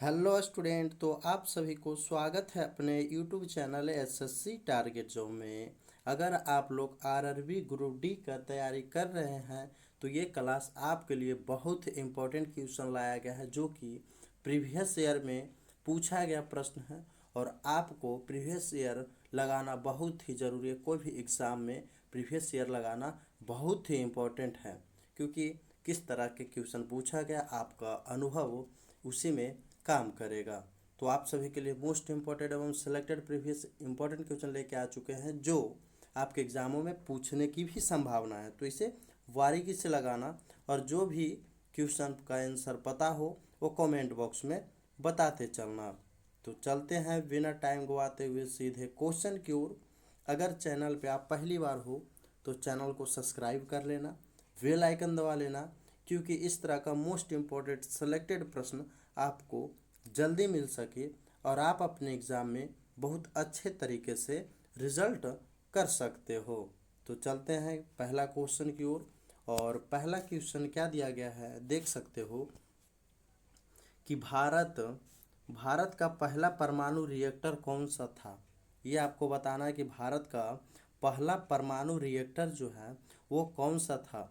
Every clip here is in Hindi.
हेलो स्टूडेंट, तो आप सभी को स्वागत है अपने YouTube channel SSC target job में। अगर आप लोग आरआरबी ग्रुप डी का तैयारी कर रहे हैं तो ये क्लास आपके लिए बहुत इम्पोर्टेंट क्वेश्चन लाया गया है, जो कि प्रीवियस ईयर में पूछा गया प्रश्न है। और आपको प्रीवियस ईयर लगाना बहुत ही ज़रूरी है। कोई भी एग्ज़ाम में प्रीवियस ईयर लगाना बहुत ही इम्पोर्टेंट है, क्योंकि किस तरह के क्वेश्चन पूछा गया आपका अनुभव उसी में काम करेगा। तो आप सभी के लिए मोस्ट इम्पॉर्टेंट एवं सिलेक्टेड प्रीवियस इंपॉर्टेंट क्वेश्चन लेके आ चुके हैं, जो आपके एग्जामों में पूछने की भी संभावना है। तो इसे बारीकी से लगाना, और जो भी क्वेश्चन का आंसर पता हो वो कमेंट बॉक्स में बताते चलना। तो चलते हैं बिना टाइम गवाते हुए सीधे क्वेश्चन की ओर। अगर चैनल पे आप पहली बार हो तो चैनल को सब्सक्राइब कर लेना, बेल आइकन दबा लेना, क्योंकि इस तरह का मोस्ट इम्पॉर्टेंट सेलेक्टेड प्रश्न आपको जल्दी मिल सके और आप अपने एग्ज़ाम में बहुत अच्छे तरीके से रिजल्ट कर सकते हो। तो चलते हैं पहला क्वेश्चन की ओर। और पहला क्वेश्चन क्या दिया गया है देख सकते हो कि भारत का पहला परमाणु रिएक्टर कौन सा था। ये आपको बताना है कि भारत का पहला परमाणु रिएक्टर जो है वो कौन सा था।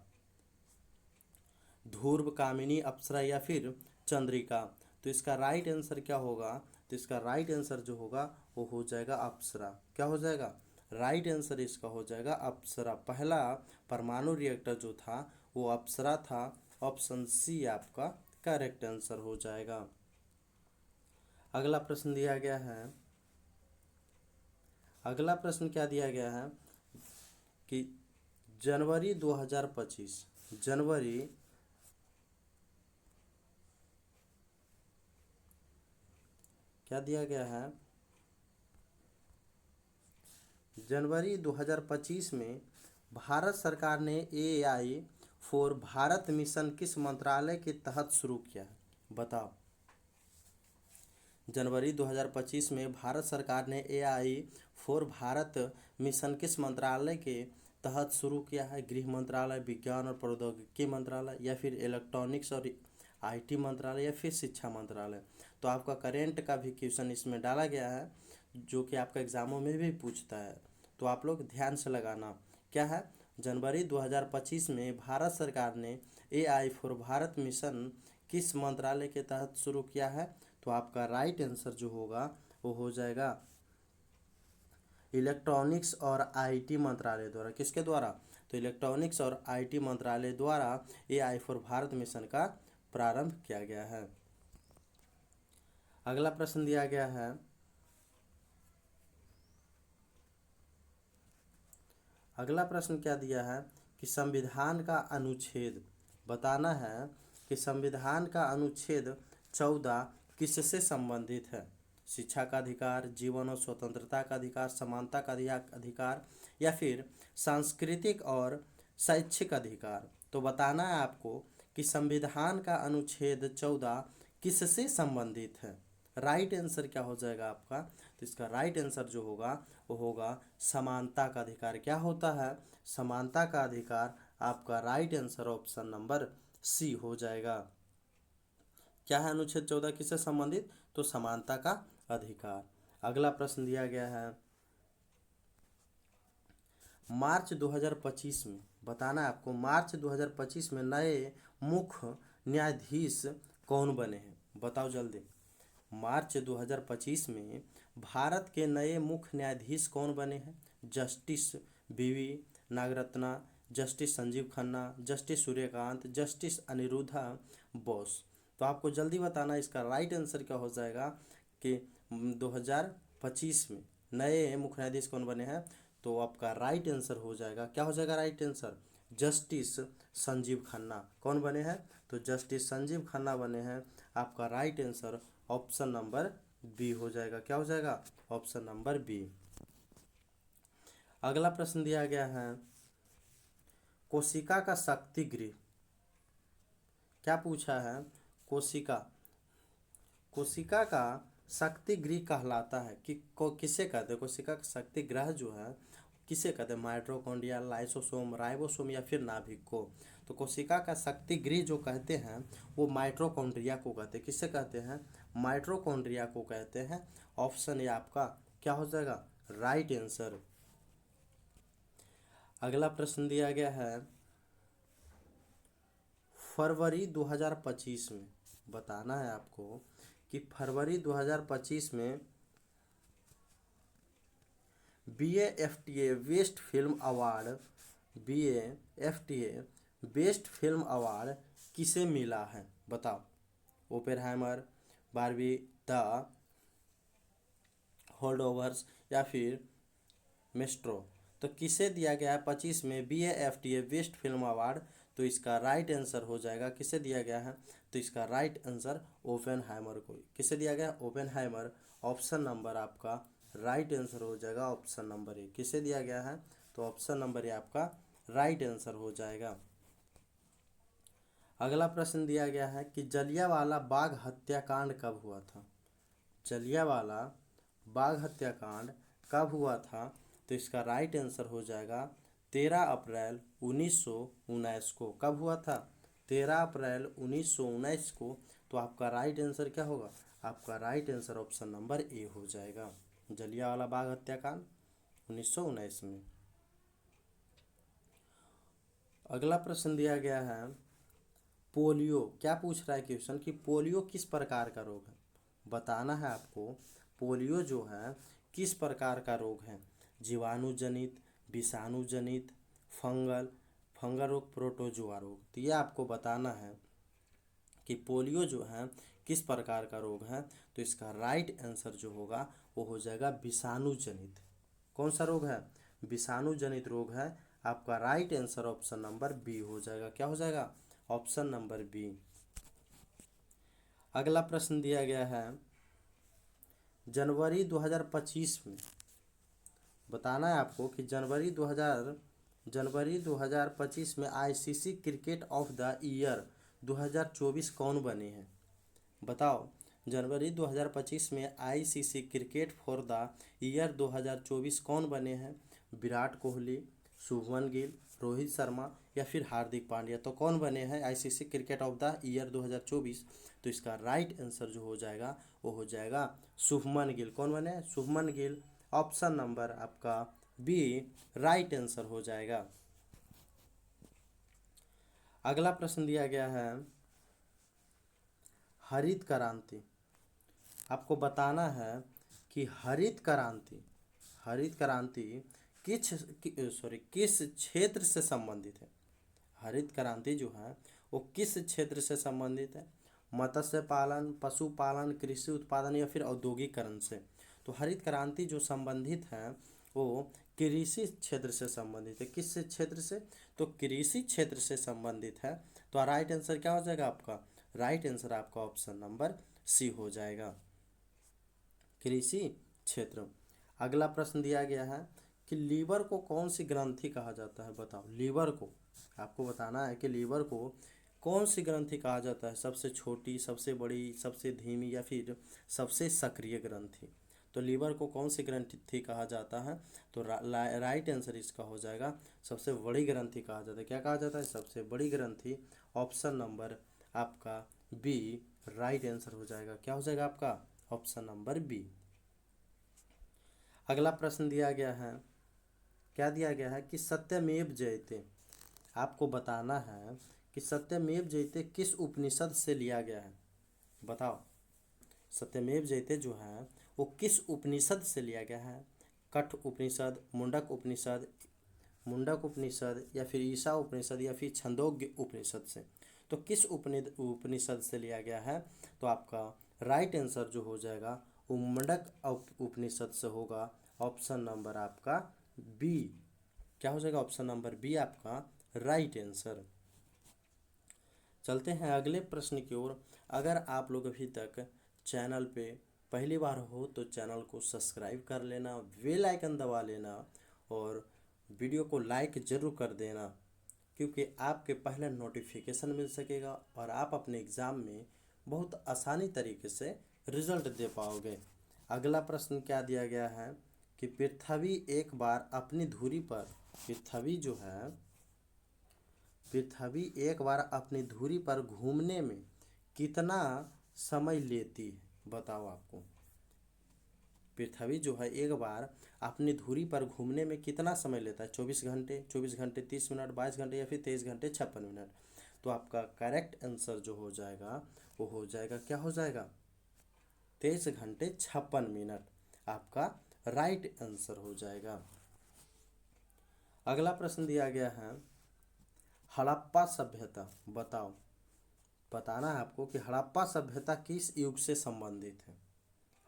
ध्रुव, कामिनी, अप्सरा या फिर चंद्रिका। तो इसका राइट आंसर क्या होगा? तो इसका राइट आंसर जो होगा वो हो जाएगा अप्सरा। क्या हो जाएगा? राइट आंसर इसका हो जाएगा अप्सरा। पहला परमाणु रिएक्टर जो था वो अप्सरा था। ऑप्शन सी आपका करेक्ट आंसर हो जाएगा। अगला प्रश्न दिया गया है। अगला प्रश्न क्या दिया गया है कि जनवरी 2025 जनवरी क्या दिया गया है? जनवरी 2025 में भारत सरकार ने एआई फॉर भारत मिशन किस मंत्रालय के तहत शुरू किया है? बताओ। जनवरी 2025 में भारत सरकार ने एआई फॉर भारत मिशन किस मंत्रालय के तहत शुरू किया है? गृह मंत्रालय, विज्ञान और प्रौद्योगिकी मंत्रालय, या फिर इलेक्ट्रॉनिक्स और आईटी मंत्रालय, या फिर शिक्षा मंत्रालय। तो आपका करेंट का भी क्वेश्चन इसमें डाला गया है, जो कि आपका एग्जामों में भी पूछता है। तो आप लोग ध्यान से लगाना। क्या है? जनवरी 2025 में भारत सरकार ने एआई फॉर भारत मिशन किस मंत्रालय के तहत शुरू किया है? तो आपका राइट आंसर जो होगा वो हो जाएगा इलेक्ट्रॉनिक्स और आईटी मंत्रालय द्वारा। किसके द्वारा? तो इलेक्ट्रॉनिक्स और आईटी मंत्रालय द्वारा एआई फॉर भारत मिशन का प्रारंभ किया गया है। अगला प्रश्न दिया गया है। अगला प्रश्न क्या दिया है कि संविधान का अनुच्छेद बताना है कि संविधान का अनुच्छेद 14 किससे संबंधित है? शिक्षा का अधिकार, जीवन और स्वतंत्रता का अधिकार, समानता का अधिकार, या फिर सांस्कृतिक और शैक्षिक अधिकार। तो बताना है आपको कि संविधान का अनुच्छेद 14 किससे संबंधित है। राइट आंसर क्या हो जाएगा आपका? तो इसका राइट आंसर जो होगा वो होगा समानता का अधिकार। क्या होता है? समानता का अधिकार। आपका right answer option number C हो जाएगा। क्या है अनुच्छेद 14 किससे संबंधित? तो समानता का अधिकार। अगला प्रश्न दिया गया है। मार्च 2025 में बताना है आपको, मार्च 2025 में नए मुख्य न्यायाधीश कौन बने हैं? बताओ जल्दी। मार्च 2025 में भारत के नए मुख्य न्यायाधीश कौन बने हैं? जस्टिस बीवी Nagarathna, justice Sanjeev Khanna, justice Suryakant, justice Aniruddha Bose. तो आपको जल्दी बताना इसका राइट आंसर क्या हो जाएगा कि 2025 में नए मुख्य न्यायाधीश कौन बने हैं। तो आपका राइट आंसर हो जाएगा, क्या हो जाएगा right answer? Justice Sanjeev Khanna. कौन बने हैं? तो जस्टिस संजीव खन्ना बने हैं। आपका right answer option number B हो जाएगा। क्या हो जाएगा? Option number B. अगला प्रश्न दिया गया है। कोशिका का शक्ति गृह क्या पूछा है? कोशिका कोशिका का शक्ति गृह कहलाता है कि किसे कहते हैं? कोशिका का शक्ति गृह जो है किसे कहते हैं? माइटोकॉन्ड्रिया, लाइसोसोम, राइबोसोम या फिर नाभिक को। तो कोशिका का शक्ति गृह जो कहते हैं वो माइटोकॉन्ड्रिया को कहते हैं। किसे कहते हैं? माइटोकॉन्ड्रिया को कहते हैं। ऑप्शन ए आपका क्या हो जाएगा? Right answer. अगला प्रश्न दिया गया है, फरवरी 2025 में बताना है आपको कि फरवरी 2025 में BAFTA best film award, BAFTA best film award किसे मिला है? बताओ। ओपेनहाइमर, बारबी, द होल्डोवर्स या फिर मेस्ट्रो। तो किसे दिया गया है 25 में BAFTA बेस्ट फिल्म अवार्ड? तो इसका राइट आंसर हो जाएगा, किसे दिया गया है? तो इसका राइट आंसर ओपेनहाइमर को। किसे दिया गया? ओपेनहाइमर। ऑप्शन नंबर आपका राइट आंसर हो जाएगा, ऑप्शन नंबर ए। किसे दिया गया है? तो ऑप्शन नंबर ए आपका राइट आंसर हो जाएगा। अगला प्रश्न दिया गया है कि जलियांवाला बाग हत्याकांड कब हुआ था? जलियांवाला बाग हत्याकांड कब हुआ था? तो इसका राइट आंसर हो जाएगा 13 अप्रैल 1919 को। कब हुआ था? 13 अप्रैल 1919 को। तो आपका राइट आंसर क्या होगा? आपका right answer option number A हो जाएगा, जलियांवाला बाग हत्याकांड 1919 में। अगला प्रश्न दिया गया है, पोलियो। क्या पूछ रहा है क्वेश्चन कि पोलियो किस प्रकार का रोग है? बताना है आपको पोलियो जो है किस प्रकार का रोग है। जीवाणु जनित, विषाणु जनित, फंगल रोग, प्रोटोजुआ रोग। तो ये आपको बताना है कि पोलियो जो है किस प्रकार का रोग है। तो इसका राइट आंसर जो होगा वो हो जाएगा विषाणु जनित। कौन सा रोग है? विषाणु जनित रोग है। आपका right answer option number B हो जाएगा। क्या हो जाएगा? Option number B. अगला प्रश्न दिया गया है, जनवरी 2025 में बताना है आपको कि जनवरी 2025 में ICC cricket of the year 2024 कौन बने हैं? बताओ। जनवरी 2025 में ICC cricket for the year 2024 कौन बने हैं? विराट कोहली, शुभमन गिल, रोहित शर्मा या फिर हार्दिक पांड्या। तो कौन बने हैं ICC cricket of the year 2024? तो इसका राइट आंसर जो हो जाएगा वो हो जाएगा शुभमन गिल। कौन बने हैं? शुभमन गिल। ऑप्शन नंबर आपका बी राइट आंसर हो जाएगा। अगला प्रश्न दिया गया है, हरित क्रांति। आपको बताना है कि हरित क्रांति किस क्षेत्र से संबंधित है? हरित क्रांति जो है वो किस क्षेत्र से संबंधित है? मत्स्य पालन, पशुपालन, कृषि उत्पादन या फिर औद्योगिकरण से। तो हरित क्रांति जो संबंधित है वो कृषि क्षेत्र से संबंधित है। किस क्षेत्र से? तो कृषि क्षेत्र से संबंधित है। तो राइट आंसर क्या हो जाएगा आपका? राइट आंसर आपका ऑप्शन नंबर सी हो जाएगा, कृषि क्षेत्र। अगला प्रश्न दिया गया है कि लीवर को कौन सी ग्रंथि कहा जाता है? बताओ। लीवर को आपको बताना है कि लीवर को कौन सी ग्रंथि कहा जाता है? सबसे छोटी, सबसे बड़ी, सबसे धीमी या फिर सबसे सक्रिय ग्रंथि। तो लीवर को कौन सी ग्रंथि कहा जाता है? तो राइट आंसर इसका हो जाएगा सबसे बड़ी ग्रंथि कहा जाता है। क्या कहा जाता है? सबसे बड़ी ग्रंथि। ऑप्शन नंबर आपका बी राइट आंसर हो जाएगा। क्या हो जाएगा आपका? Option number B. अगला प्रश्न दिया गया है, क्या दिया गया है कि सत्यमेव जयते। आपको बताना है कि सत्यमेव जयते किस उपनिषद से लिया गया है? बताओ। सत्यमेव जयते जो है वो किस उपनिषद से लिया गया है? कठ उपनिषद, मुंडक उपनिषद या फिर ईशा उपनिषद या फिर छंदोग्य उपनिषद से। तो किस उपनिषद से लिया गया है? तो आपका राइट आंसर जो हो जाएगा वो मुंडक उपनिषद से होगा। ऑप्शन नंबर आपका बी। क्या हो जाएगा? ऑप्शन नंबर बी आपका राइट आंसर। चलते हैं अगले प्रश्न की ओर। अगर आप लोग अभी तक चैनल पे पहली बार हो तो चैनल को सब्सक्राइब कर लेना, बेल आइकन दबा लेना और वीडियो को लाइक ज़रूर कर देना, क्योंकि आपके पहले नोटिफिकेशन मिल सकेगा और आप अपने एग्ज़ाम में बहुत आसानी तरीके से रिजल्ट दे पाओगे। अगला प्रश्न क्या दिया गया है कि पृथ्वी एक बार अपनी धुरी पर, पृथ्वी जो है, पृथ्वी एक बार अपनी धुरी पर घूमने में कितना समय लेती है? बताओ आपको पृथ्वी जो है एक बार अपनी धुरी पर घूमने में कितना समय लेता है? 24 घंटे, 24 घंटे 30 मिनट, 22 घंटे या फिर 23 घंटे 56 मिनट। तो आपका करेक्ट आंसर जो हो जाएगा वो हो जाएगा, क्या हो जाएगा? 23 घंटे 56 मिनट आपका राइट आंसर हो जाएगा। अगला प्रश्न दिया गया है, हड़प्पा सभ्यता, बताओ, बताना है आपको कि हड़प्पा सभ्यता किस युग से संबंधित है।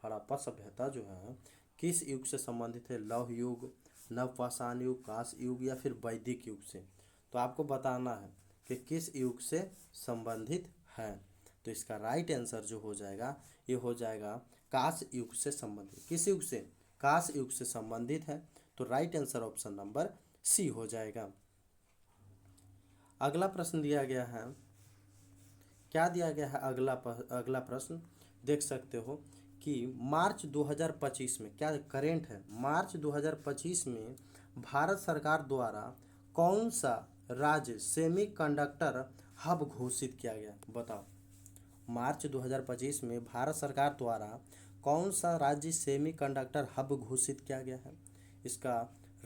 हड़प्पा सभ्यता जो है किस युग से संबंधित है? लौह युग, नवपाषाण युग, कांस्य युग या फिर वैदिक युग से। तो आपको बताना है कि किस युग से संबंधित है। तो इसका राइट आंसर जो हो जाएगा ये हो जाएगा कांस्य युग से संबंधित। किस युग से? कांस्य युग से संबंधित है। तो right answer option number C हो जाएगा। अगला प्रश्न दिया गया है, क्या दिया गया है? अगला प्रश्न देख सकते हो कि मार्च 2025 में, क्या करेंट है, मार्च 2025 में भारत सरकार द्वारा कौन सा राज्य सेमीकंडक्टर हब घोषित किया गया? बताओ, मार्च 2025 में भारत सरकार द्वारा कौन सा राज्य सेमीकंडक्टर हब घोषित किया गया है? इसका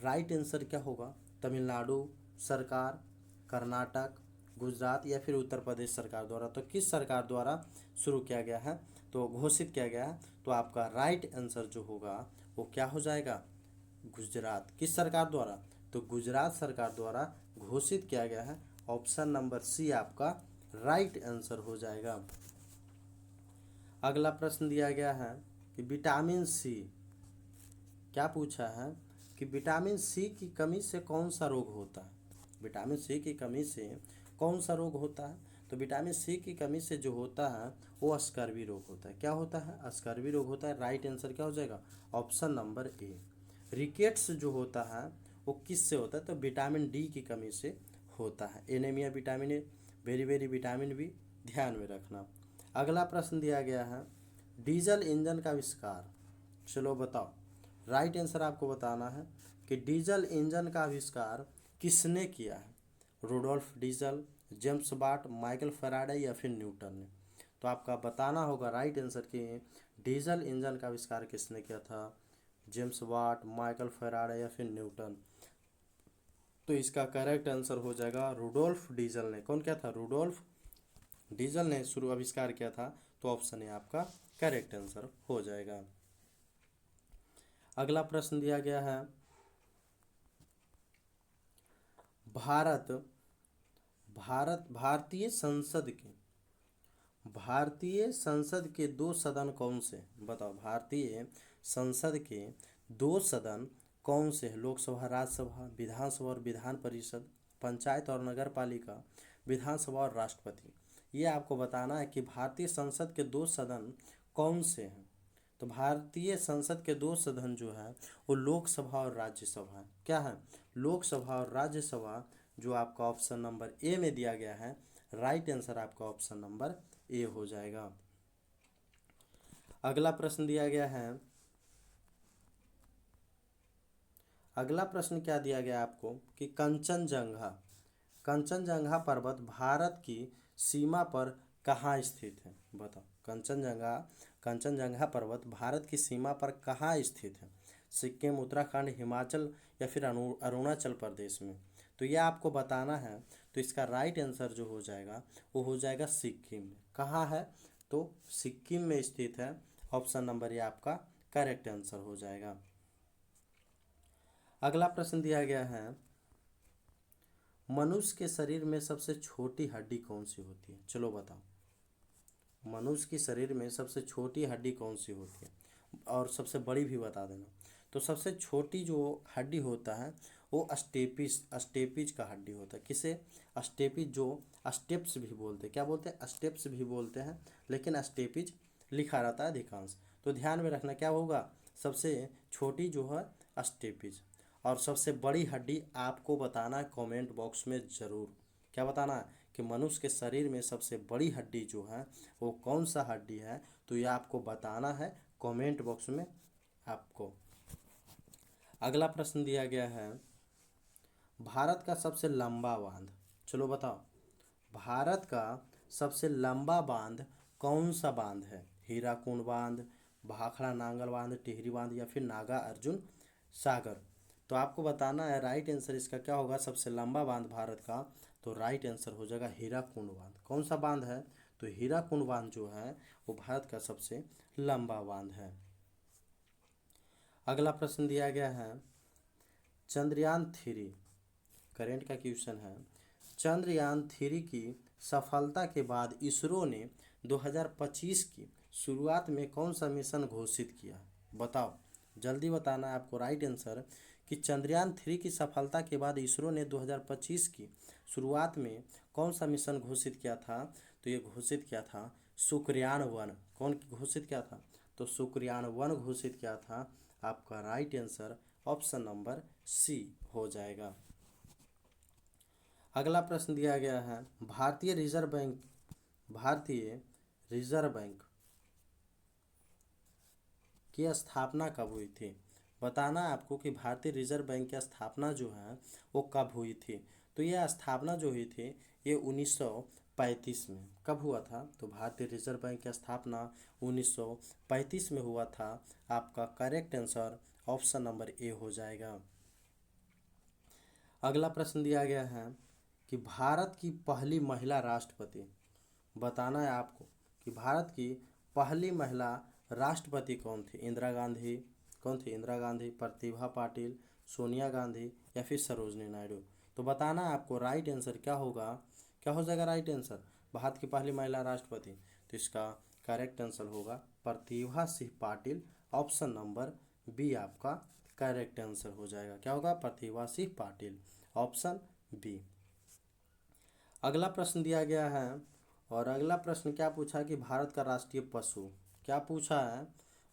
राइट आंसर क्या होगा? तमिलनाडु सरकार, कर्नाटक, गुजरात या फिर उत्तर प्रदेश सरकार द्वारा। तो किस सरकार द्वारा शुरू किया गया है, तो घोषित किया गया है? तो आपका राइट आंसर जो होगा वो क्या हो जाएगा? गुजरात। किस सरकार द्वारा? तो गुजरात सरकार द्वारा घोषित किया गया है। ऑप्शन नंबर सी आपका राइट आंसर हो जाएगा। अगला प्रश्न दिया गया है कि विटामिन सी, क्या पूछा है कि विटामिन सी की कमी से कौन सा रोग होता है? विटामिन सी की कमी से कौन सा रोग होता है? तो विटामिन सी की कमी से जो होता है वो स्कर्वी रोग होता है। क्या होता है? स्कर्वी रोग होता है। राइट आंसर क्या हो जाएगा? Option number A. रिकेट्स जो होता है वो किस से होता है? तो विटामिन डी की कमी से होता है। Anaemia vitamin A, very very vitamin B, ध्यान में रखना। अगला प्रश्न दिया गया है, डीजल इंजन का आविष्कार, चलो बताओ, राइट आंसर आपको बताना है कि डीजल इंजन का आविष्कार किसने किया है? Rudolf Diesel, James Watt, Michael Faraday या फिर न्यूटन ने। तो आपका बताना होगा राइट आंसर कि डीजल इंजन का आविष्कार किसने किया था? जेम्स वाट, माइकल फैराडे या फिर न्यूटन। तो इसका करेक्ट आंसर हो जाएगा रूडोल्फ डीजल ने। कौन क्या था? रूडोल्फ डीजल ने शुरू आविष्कार किया था। तो ऑप्शन ए आपका करेक्ट आंसर हो जाएगा। अगला प्रश्न दिया गया है, भारत भारत भारतीय संसद के दो सदन कौन से? बताओ, भारतीय संसद के दो सदन कौन से हैं? लोकसभा, राज्यसभा, विधानसभा और विधान परिषद, पंचायत और नगर पालिका, विधानसभा और राष्ट्रपति। ये आपको बताना है कि भारतीय संसद के दो सदन कौन से हैं। तो भारतीय संसद के दो सदन जो है वो लोकसभा और राज्यसभा है। क्या है? लोकसभा और राज्यसभा, जो आपका ऑप्शन नंबर ए में दिया गया है। राइट आंसर आपका ऑप्शन नंबर ए हो जाएगा। अगला प्रश्न दिया गया है, अगला प्रश्न क्या दिया गया आपको कि कंचनजंगा पर्वत भारत की सीमा पर कहाँ स्थित है? बताओ, कंचनजंगा पर्वत भारत की सीमा पर कहाँ स्थित है? सिक्किम, उत्तराखंड, हिमाचल या फिर अरुणाचल प्रदेश में। तो यह आपको बताना है। तो इसका राइट आंसर जो हो जाएगा वो हो जाएगा सिक्किम में। कहाँ है? तो सिक्किम में स्थित है। ऑप्शन नंबर ये आपका करेक्ट आंसर हो जाएगा। अगला प्रश्न दिया गया है, मनुष्य के शरीर में सबसे छोटी हड्डी कौन सी होती है? चलो बताओ, मनुष्य के शरीर में सबसे छोटी हड्डी कौन सी होती है? और सबसे बड़ी भी बता देना। तो सबसे छोटी जो हड्डी होता है वो स्टेपिज का हड्डी होता है। किसे? स्टेपिज, जो स्टेप्स भी बोलते हैं। क्या बोलते हैं? स्टेप्स भी बोलते हैं, लेकिन स्टेपिज लिखा रहता है अधिकांश। तो ध्यान में रखना क्या होगा, सबसे छोटी जो है स्टेपिज। और सबसे बड़ी हड्डी आपको बताना है कमेंट बॉक्स में ज़रूर। क्या बताना है कि मनुष्य के शरीर में सबसे बड़ी हड्डी जो है वो कौन सा हड्डी है? तो ये आपको बताना है कमेंट बॉक्स में आपको। अगला प्रश्न दिया गया है, भारत का सबसे लंबा बांध, चलो बताओ, भारत का सबसे लंबा बांध कौन सा बांध है? हीराकुंड बांध, भाखड़ा नांगल बांध, टिहरी बांध या फिर नागा अर्जुन सागर? तो आपको बताना है राइट आंसर इसका क्या होगा, सबसे लंबा बांध भारत का। तो राइट आंसर हो जाएगा हीराकुंड बांध। कौन सा बांध है? तो हीराकुंड बांध जो है वो भारत का सबसे लंबा बांध है। अगला प्रश्न दिया गया है, चंद्रयान 3, करेंट का क्वेश्चन है, चंद्रयान 3 की सफलता के बाद इसरो ने 2025 की शुरुआत में कौन सा मिशन घोषित किया? बताओ, जल्दी बताना है आपको राइट आंसर कि चंद्रयान 3 की सफलता के बाद इसरो ने 2025 की शुरुआत में कौन सा मिशन घोषित किया था? तो ये घोषित किया था शुक्रियान 1। कौन घोषित किया था? तो शुक्रियान 1 घोषित किया था। आपका right answer option number C हो जाएगा। अगला प्रश्न दिया गया है, भारतीय रिजर्व बैंक की स्थापना कब हुई थी? बताना है आपको कि भारतीय रिजर्व बैंक की स्थापना जो है वो कब हुई थी। तो यह स्थापना जो हुई थी ये 1935 में। कब हुआ था? तो भारतीय रिजर्व बैंक की स्थापना 1935 में हुआ था। आपका correct answer option number A हो जाएगा। अगला प्रश्न दिया गया है कि भारत की पहली महिला राष्ट्रपति, बताना है आपको कि भारत की पहली महिला राष्ट्रपति कौन थी? इंदिरा गांधी, कौन थी? इंदिरा गांधी, प्रतिभा पाटिल, सोनिया गांधी या फिर सरोजनी नायडू? तो बताना है आपको राइट आंसर क्या होगा, क्या हो जाएगा राइट आंसर भारत की पहली महिला राष्ट्रपति? तो इसका करेक्ट आंसर होगा Pratibha Singh Patil. Option number B आपका करेक्ट आंसर हो जाएगा। क्या होगा? Pratibha Singh Patil, option B. अगला प्रश्न दिया गया है, और अगला प्रश्न क्या पूछा कि भारत का राष्ट्रीय पशु, क्या पूछा है?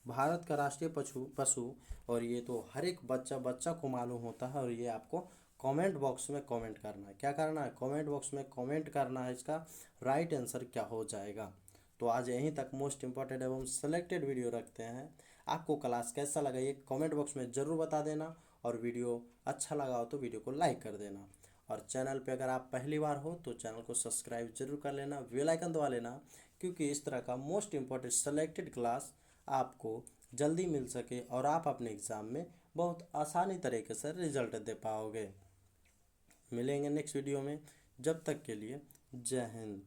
भारत का राष्ट्रीय पशु और ये तो हर एक बच्चा को मालूम होता है, और ये आपको कमेंट बॉक्स में कमेंट करना है। क्या करना है? कमेंट बॉक्स में कमेंट करना है इसका राइट आंसर क्या हो जाएगा। तो आज यहीं तक मोस्ट इंपॉर्टेंट एवं सेलेक्टेड वीडियो रखते हैं। आपको क्लास कैसा लगा ये कमेंट बॉक्स में ज़रूर बता देना, और वीडियो अच्छा लगा हो तो वीडियो को लाइक कर देना। और चैनल पे अगर आप पहली बार हो तो चैनल को सब्सक्राइब जरूर कर लेना, बेल आइकन दबा लेना, क्योंकि इस तरह का मोस्ट इंपॉर्टेंट सेलेक्टेड क्लास आपको जल्दी मिल सके और आप अपने एग्ज़ाम में बहुत आसानी तरीके से रिजल्ट दे पाओगे। मिलेंगे नेक्स्ट वीडियो में, जब तक के लिए जय हिंद।